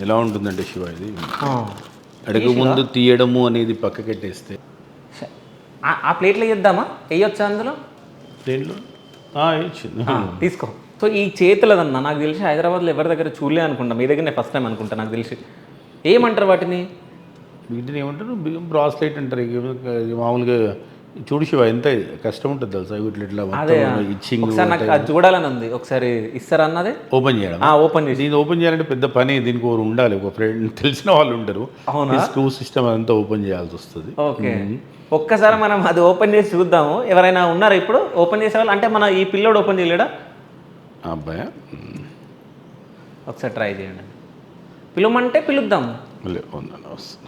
ఎలా ఉంటుందంటే శివ ఇది ఆ. అడుగు ముందు తీయడము అనేది పక్కకెట్టేస్తే ఆ ప్లేట్లో వేద్దామా? వేయొచ్చా అందులో? దేంట్లో ఇచ్చింది తీసుకో. సో ఈ చేతులదన్నా నాకు తెలిసి హైదరాబాద్లో ఎవరి దగ్గర చూడలే అనుకుంటా, మీ దగ్గరనే ఫస్ట్ టైం అనుకుంటా నాకు తెలిసి. ఏమంటారు వాటిని? వీటిని ఏమంటారు బ్రాస్లైట్ అంటారు. ఇది మామూలుగా చూడు శివ ఎంత కష్టం ఉంటుంది తెలుసా వీటిలో ఇట్లా అదే ఇచ్చింగ్ ఒకసారి నాకు అది చూడాలని ఉంది, ఒకసారి ఇస్తారా అన్నది? ఓపెన్ చేయడం. ఓపెన్ చేసి దీన్ని ఓపెన్ చేయాలంటే పెద్ద పని, దీనికి ఒకరు ఉండాలి, ఒక ఫ్రెండ్ తెలిసిన వాళ్ళు ఉంటారు. అవునా? స్క్రూ సిస్టమ్ అంతా ఓపెన్ చేయాల్సి వస్తుంది. ఓకే, ఒక్కసారి మనం అది ఓపెన్ చేసి చూద్దాము. ఎవరైనా ఉన్నారా ఇప్పుడు ఓపెన్ చేసేవాళ్ళు? అంటే మన ఈ పిల్లోడు ఓపెన్ చేయలేడా? అబ్బాయా ఒకసారి ట్రై చేయండి. పిలువమంటే పిలుద్దాం. ఉందని వస్తుంది.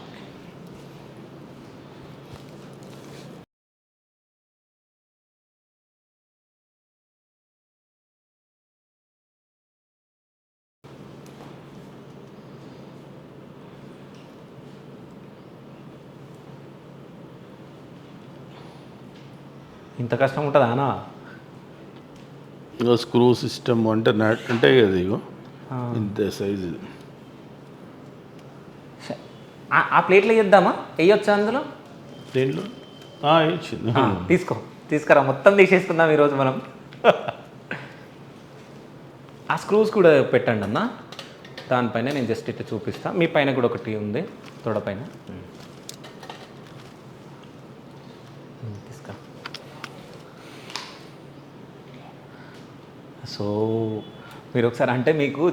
ఇంత కష్టం ఉంటుందా అన్న? ఇంకా స్క్రూ సిస్టమ్ అంటే నట్ అంటే కదా ఇగో ఇంత సైజు. ఆ ప్లేట్లో వేద్దామా? వేయొచ్చా అందులో? దేంట్లో ఇచ్చింది. తీసుకురా, మొత్తం తీసేసుకుందాం ఈరోజు మనం. ఆ స్క్రూస్ కూడా పెట్టండి అన్న. దానిపైన నేను జస్ట్ ఇట్లా చూపిస్తాను. మీ పైన కూడా ఒకటి ఉంది తొడ పైన. తీసుకురా. సో మీరు ఒకసారి అంటే మీకు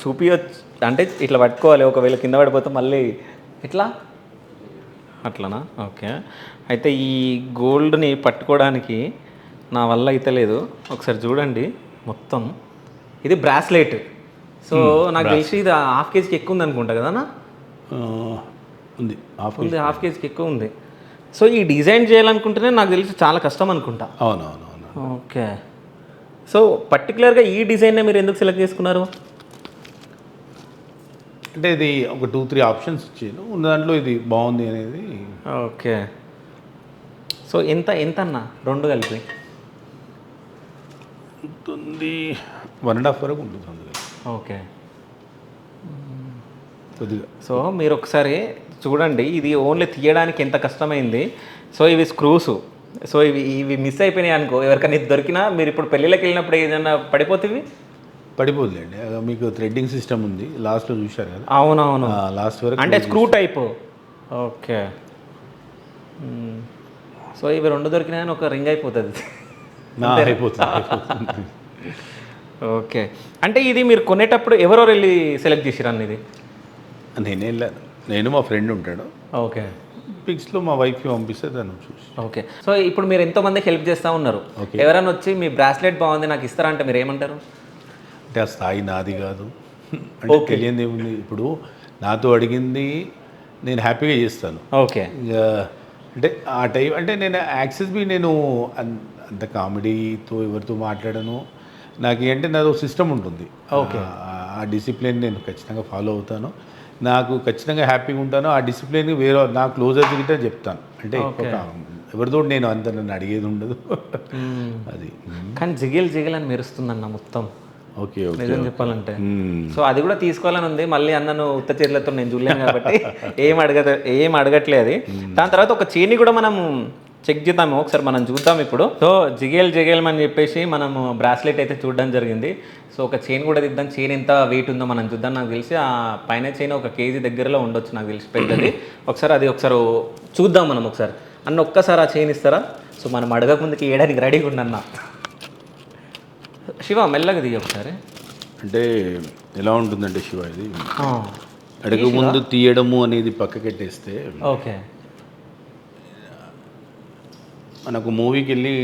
చూపించచ్చు, అంటే ఇట్లా పట్టుకోవాలి. ఒకవేళ కింద పడిపోతే మళ్ళీ ఇట్లా అట్లనా? ఓకే. అయితే ఈ గోల్డ్ని పట్టుకోవడానికి నా వల్ల అయితే లేదు. ఒకసారి చూడండి మొత్తం. ఇది బ్రాస్లెట్. సో నాకు తెలిసి ఇది హాఫ్ కేజీకి ఎక్కువ ఉంది అనుకుంటా కదా? ఉంది హాఫ్ కేజీకి ఎక్కువ ఉంది. సో ఈ డిజైన్ చేయాలనుకుంటేనే నాకు తెలిసి చాలా కష్టం అనుకుంటా. అవునవునవును. ఓకే. సో పర్టికులర్గా ఈ డిజైన్నే మీరు ఎందుకు సెలెక్ట్ చేసుకున్నారు? అంటే ఇది ఒక 2-3 ఆప్షన్స్ ఇచ్చాను, ఉన్న దాంట్లో ఇది బాగుంది అనేది. ఓకే. సో ఎంత అన్న రెండు కలిపి? ఉంటుంది 1.5 వరకు ఉంటుంది అందులో. ఓకే. కొద్దిగా సో మీరు ఒకసారి చూడండి, ఇది ఓన్లీ తీయడానికి ఎంత కష్టమైంది. సో ఇవి స్క్రూస్. సో ఇవి మిస్ అయిపోయినాయి అనుకో, ఎవరికైనా ఇది దొరికినా మీరు ఇప్పుడు పెళ్ళిళ్ళకి వెళ్ళినప్పుడు ఏదైనా పడిపోతుంది. పడిపోతుందండి. మీకు థ్రెడ్డింగ్ సిస్టమ్ ఉంది, లాస్ట్లో చూశారు కదా? అవునవును, లాస్ట్ వరకు అంటే స్క్రూ టైప్. ఓకే. సో ఇవి రెండు దొరికినాయని ఒక రింగ్ అయిపోతుంది. అయిపోతుంది. ఓకే. అంటే ఇది మీరు కొనేటప్పుడు ఎవరెవరు వెళ్ళి సెలెక్ట్ చేసిరా ఇది? నేనే వెళ్ళాను, నేను మా ఫ్రెండ్ ఉంటాడు. ఓకే. పిక్స్లో మా వైఫ్కి పంపిస్తే దాన్ని చూసి. ఓకే. సో ఇప్పుడు మీరు ఎంతోమందికి హెల్ప్ చేస్తూ ఉన్నారు. ఎవరైనా వచ్చి మీ బ్రాస్లెట్ బాగుంది నాకు ఇస్తారా అంటే మీరు ఏమంటారు? అంటే ఆ స్థాయి నాది కాదు, అంటే తెలియదు ఏముంది. ఇప్పుడు నాతో అడిగింది నేను హ్యాపీగా చేస్తాను. ఓకే. ఇంకా అంటే ఆ టైం అంటే నేను యాక్సెస్ బి నేను అంత కామెడీతో ఎవరితో మాట్లాడను. నాకు ఏంటంటే నాది సిస్టమ్ ఉంటుంది. ఓకే. ఆ డిసిప్లిన్ నేను ఖచ్చితంగా ఫాలో అవుతాను. నాకు ఖచ్చితంగా హ్యాపీగా ఉంటాను. ఆ డిసిప్లిన్ వేరే నా క్లోజర్స్ గిట్ట చెప్తాను. అంటే ఎవరితో నేను అంత నన్ను అడిగేది ఉండదు. అది కానీ జిగిల్ అని మెరుస్తుందన్న మొత్తం. ఓకే. నిజం చెప్పాలంటే సో అది కూడా తీసుకోవాలని ఉంది. మళ్ళీ అన్నను ఉత్త చేతులతో నేను చూడలేను కాబట్టి ఏం అడగట్లేదు. దాని తర్వాత ఒక చైన్ కూడా మనం చెక్ చేద్దాము, ఒకసారి మనం చూద్దాం ఇప్పుడు. సో జిగేల్ అని చెప్పేసి మనము బ్రాస్లెట్ అయితే చూడడం జరిగింది. సో ఒక చైన్ కూడా తీద్దాం. చైన్ ఎంత వెయిట్ ఉందో మనం చూద్దాం. నాకు తెలిసి ఆ పైన చైన్ 1 కేజీ దగ్గరలో ఉండొచ్చు నాకు తెలిసి, పెద్దది. ఒకసారి చూద్దాం మనం. ఒకసారి అన్న ఒక్కసారి ఆ చైన్ ఇస్తారా? సో మనం అడగక ముందుకి వేయడానికి రెడీగా ఉండన్న. శివ మెల్లగా దిగి ఒకసారి. అంటే ఎలా ఉంటుందంటే శివ ఇది అడుగు ముందు తీయడము అనేది పక్కకెట్టేస్తే, ఓకే, మనకు మూవీకి వెళ్ళి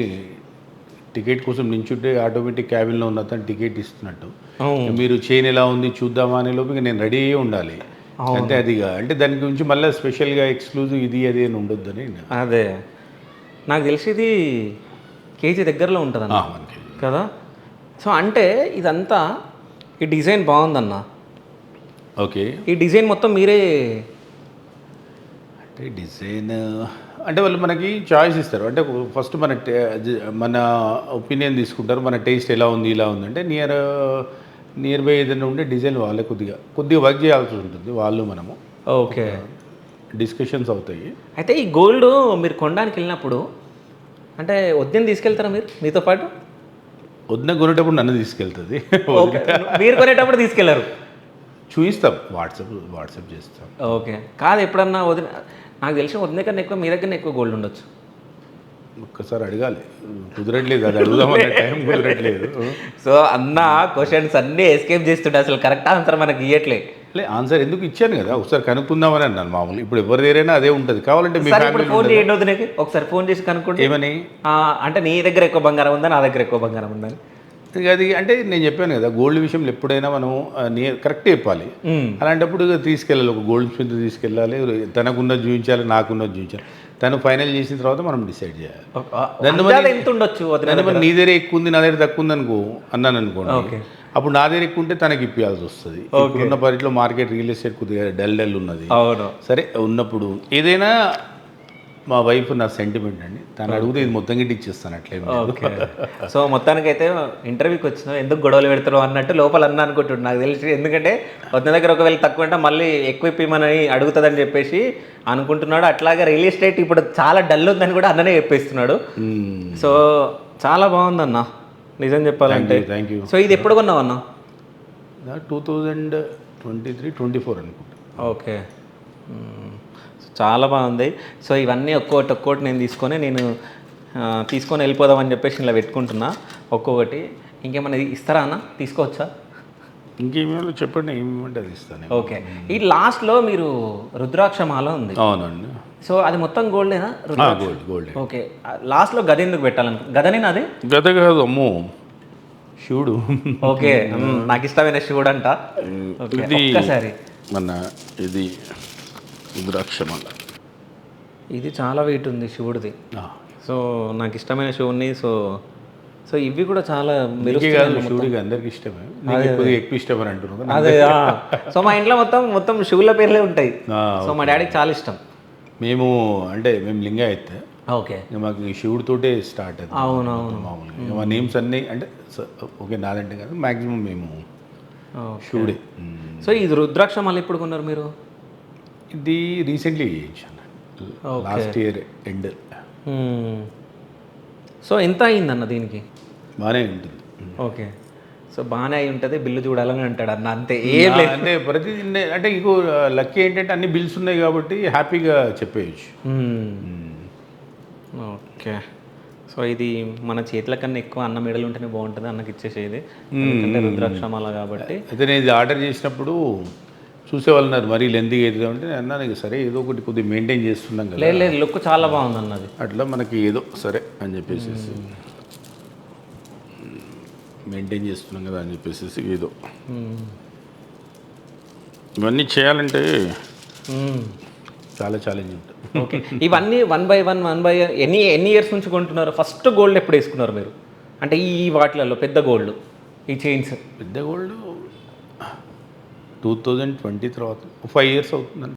టికెట్ కోసం నించుంటే ఆటోమేటిక్ క్యాబిన్లో ఉన్న అతను టికెట్ ఇస్తున్నట్టు మీరు చైన్ ఎలా ఉంది చూద్దామా అనే లోపు నేను రెడీ అయ్యి ఉండాలి. అంటే అదిగా అంటే దాని గురించి మళ్ళీ స్పెషల్గా ఎక్స్క్లూజివ్ ఇది అది అని ఉండొద్దని. అదే నాకు తెలిసి ఇది కేజీ దగ్గరలో ఉంటుంది కదా. సో అంటే ఇదంతా ఈ డిజైన్ బాగుందన్న. ఓకే. ఈ డిజైన్ మొత్తం మీరే అంటే డిజైన్ అంటే వాళ్ళు మనకి చాయిస్ ఇస్తారు. అంటే ఫస్ట్ మన ఒపీనియన్ తీసుకుంటారు, మన టేస్ట్ ఎలా ఉంది ఇలా ఉంది అంటే నియర్ నియర్ బై ఏదైనా ఉంటే డిజైన్ వాళ్ళే కొద్దిగా వర్క్ చేయాల్సి ఉంటుంది, వాళ్ళు మనము ఓకే. డిస్కషన్స్ అవుతాయి. అయితే ఈ గోల్డ్ మీరు కొనడానికి వెళ్ళినప్పుడు అంటే వద్దని తీసుకెళ్తారా మీరు మీతో పాటు? వదిన కొనేటప్పుడు నన్ను తీసుకెళ్తుంది, ఓకే. మీరు కొనేటప్పుడు తీసుకెళ్లారు? చూపిస్తాం, వాట్సాప్ చేస్తాం. ఓకే. కాదు ఎప్పుడన్నా వదిన, నాకు తెలిసి వదిన కన్నా ఎక్కువ మీ దగ్గర ఎక్కువ గోల్డ్ ఉండొచ్చు. ఒక్కసారి అడగాలి, కుదరట్లేదు, అది అడుగుదామన్న టైం కుదరట్లేదు. సో అన్న క్వశ్చన్స్ అన్నీ ఎస్కేప్ చేస్తుంటే అసలు కరెక్ట్ ఆన్సర్ మనకి ఇవ్వట్లే. ఆన్సర్ ఎందుకు ఇచ్చాను కదా, ఒకసారి కనుక్కుందామని అన్నాను. మామూలు ఇప్పుడు ఎవరి దగ్గరైనా అదే ఉంటుంది, కావాలంటే మీ ఇప్పుడు ఫోన్ చేయండి వదినకి, ఒకసారి ఫోన్ చేసి కనుక్కోండి. ఏమని అంటే నీ దగ్గర ఎక్కువ బంగారం ఉందా, నా దగ్గర ఎక్కువ బంగారం ఉందని. అది అంటే నేను చెప్పాను కదా, గోల్డ్ విషయంలో ఎప్పుడైనా మనం కరెక్ట్ చెప్పాలి. అలాంటప్పుడు తీసుకెళ్ళాలి, ఒక గోల్డ్ స్మిత్ తీసుకెళ్ళాలి, తనకున్నది చూపించాలి, నాకున్నది చూపించాలి. తను ఫైనల్ చేసిన తర్వాత మనం డిసైడ్ చేయాలి. ఎంత ఉండొచ్చు నీ దగ్గర ఎక్కువ ఉంది, నా దగ్గర తక్కువ ఉంది అన్నాను అనుకోండి, అప్పుడు నా దగ్గర ఎక్కువ ఉంటే తనకి ఇప్పియాల్సి వస్తుంది. ఇప్పుడున్న పరిధిలో మార్కెట్ రియల్ ఎస్టేట్ కొద్దిగా డల్ ఉన్నది. సరే ఉన్నప్పుడు ఏదైనా మా వైఫ్ నా సెంటిమెంట్ అండి, తను అడిగితే ఇది మొత్తం గిట్టి ఇచ్చేస్తాను అట్లే. ఓకే. సో మొత్తానికైతే ఇంటర్వ్యూకి వచ్చినావు, ఎందుకు గొడవలు పెడతావు అన్నట్టు లోపల అన్న అనుకుంటున్నాను నాకు తెలిసి. ఎందుకంటే వదిన దగ్గర ఒకవేళ తక్కువ అంటే మళ్ళీ ఎక్కువ ఇప్పిమని అడుగుతుందని చెప్పేసి అనుకుంటున్నాడు. అట్లాగే రియల్ ఎస్టేట్ ఇప్పుడు చాలా డల్ ఉందని కూడా అన్ననే చెప్పేస్తున్నాడు. సో చాలా బాగుందన్న నిజం చెప్పాలంటే. Thank you. సో ఇది ఎప్పుడు కొన్నావు అన్న? 2023-24 అనుకుంటా. ఓకే. చాలా బాగుంది. సో ఇవన్నీ ఒక్కొక్కటి నేను తీసుకొని వెళ్ళిపోదామని చెప్పేసి ఇలా పెట్టుకుంటున్నా ఒక్కొక్కటి. ఇంకేమైనా ఇస్తారా అన్న, తీసుకోవచ్చా? ఇంకేమేమో చెప్పండి, ఏమేమంటే అది ఇస్తాను. ఓకే. ఈ లాస్ట్లో మీరు రుద్రాక్షమాల ఉంది. అవునండి. సో అది మొత్తం గోల్డేనా? గోల్డ్. ఓకే. లాస్ట్లో గద ఎందుకు పెట్టాలను? గదనేనా అది? గద కాదు, అమ్మో శివుడు. ఓకే. నాకు ఇష్టమైన శివుడు అంట. ఒక్కసారి మన ఇది రుద్రాక్షమాల, ఇది చాలా వెయిట్ ఉంది శివుడిది. సో నాకు ఇష్టమైన శివుడిని. సో ఇవి కూడా చాలా శివుడికి అందరికి ఇష్టమే, ఎక్కువ ఇష్టం అని అంటున్నాను. అదే. సో మా ఇంట్లో మొత్తం శివుల పేర్లే ఉంటాయి. సో మా డాడీకి చాలా ఇష్టం. మేము లింగాయత్. ఓకే. మాకు శివుడితోటే స్టార్ట్ అవుతుంది. అవునవును. మామూలుగా మా నేమ్స్ అన్నీ అంటే ఓకే నాదంటే కాదు, మ్యాక్సిమం మేము శివుడే. సో ఇది రుద్రాక్ష మళ్ళీ ఎప్పుడు కొన్నారు మీరు? ఇది రీసెంట్లీ చేయించాను, లాస్ట్ ఇయర్ ఎండ్. సో ఎంత అయిందన్న దీనికి? బాగానే ఉంటుంది. ఓకే. సో బాగానే అయి ఉంటుంది, బిల్లు చూడాలని అంటాడు అన్న, అంతే. ఏం లేదు అంటే ప్రతి అంటే ఇంకో లక్కీ ఏంటంటే అన్ని బిల్స్ ఉన్నాయి కాబట్టి హ్యాపీగా చెప్పేయచ్చు. ఓకే. సో ఇది మన చేతుల కన్నా ఎక్కువ అన్న మెడలు ఉంటేనే బాగుంటుంది, అన్నకి ఇచ్చేసేది ఎందుకంటే రుద్రాక్షమాల కాబట్టి. అయితే నేను ఇది ఆర్డర్ చేసినప్పుడు చూసేవాళ్ళు ఉన్నారు, మరీ లెంతీగా అవుతుంది అంటే అన్నాను సరే ఏదో ఒకటి కొద్దిగా మెయింటైన్ చేస్తున్నాం కదా. లేదు లుక్ చాలా బాగుంది అన్నది, అట్లా మనకి ఏదో సరే అని చెప్పేసి మెయింటైన్ చేస్తున్నాం కదా అని చెప్పేసి ఏదో ఇవన్నీ చేయాలంటే చాలా ఛాలెంజ్ ఉంటుంది. ఓకే. ఇవన్నీ వన్ బై వన్ ఎన్ని ఇయర్స్ నుంచి కొంటున్నారు? ఫస్ట్ గోల్డ్ ఎప్పుడు వేసుకున్నారు మీరు? అంటే ఈ వాటిలలో పెద్ద గోల్డ్, ఈ చైన్స్ పెద్ద గోల్డ్ 2020 తర్వాత 5 years అవుతుందండి.